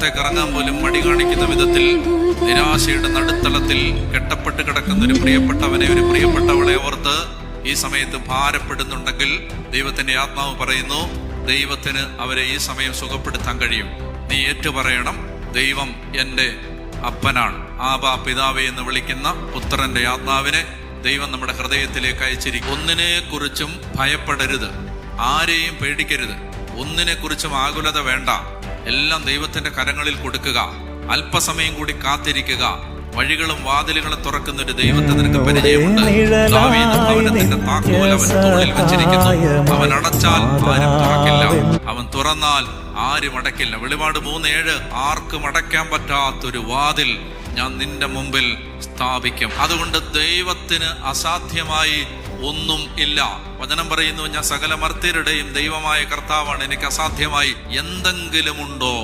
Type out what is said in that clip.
പുറത്തേക്ക് ഇറങ്ങാൻ പോലും മടി കാണിക്കുന്ന വിധത്തിൽ നിരാശയുടെ നടുത്തളത്തിൽ കെട്ടപ്പെട്ട് കിടക്കുന്ന ഒരു പ്രിയപ്പെട്ടവനെ, ഒരു പ്രിയപ്പെട്ടവളെ ഓർത്ത് ഈ സമയത്ത് ഭാരപ്പെടുന്നുണ്ടെങ്കിൽ ദൈവത്തിന്റെ ആത്മാവ് പറയുന്നു, ദൈവത്തിന് അവരെ ഈ സമയം സുഖപ്പെടുത്താൻ കഴിയും. നീ ഏറ്റുപറയണം, ദൈവം എൻ്റെ അപ്പനാണ്. ആബാ പിതാവേ എന്ന് വിളിക്കുന്ന പുത്രന്റെ ആത്മാവിനെ ദൈവം നമ്മുടെ ഹൃദയത്തിലേക്ക് അയച്ചിരിക്കും. ഒന്നിനെ കുറിച്ചും ഭയപ്പെടരുത്, ആരെയും പേടിക്കരുത്, ഒന്നിനെ കുറിച്ചും ആകുലത വേണ്ട. എല്ലാം ദൈവത്തിന്റെ കരങ്ങളിൽ കൊടുക്കുക. അല്പസമയം കൂടി കാത്തിരിക്കുക. വഴികളും വാതിലുകളും തുറക്കുന്ന ഒരു ദൈവത്തെ നിനക്ക് പരിചയമുണ്ട്. ദാവീദ് ഭവനത്തിന്റെ താക്കോൽ അവൻ തോളിൽ വെച്ചിരിക്കുന്നു. അവൻ അടച്ചാൽ ആരും തുറക്കില്ല, അവൻ തുറന്നാൽ ആരും അടയ്ക്കില്ല. വെളിപാട് 3:7 ആർക്കും അടയ്ക്കാൻ പറ്റാത്തൊരു വാതിൽ ഞാൻ നിന്റെ മുമ്പിൽ സ്ഥാപിക്കും. അതുകൊണ്ട് ദൈവത്തിന് അസാധ്യമായി ഒന്നും ഇല്ല. വചനം പറയുന്നു, ഞാൻ സകല മർത്യരുടെയും ദൈവമായ കർത്താവാണ്, എനിക്ക് അസാധ്യമായി എന്തെങ്കിലും ഉണ്ടോ?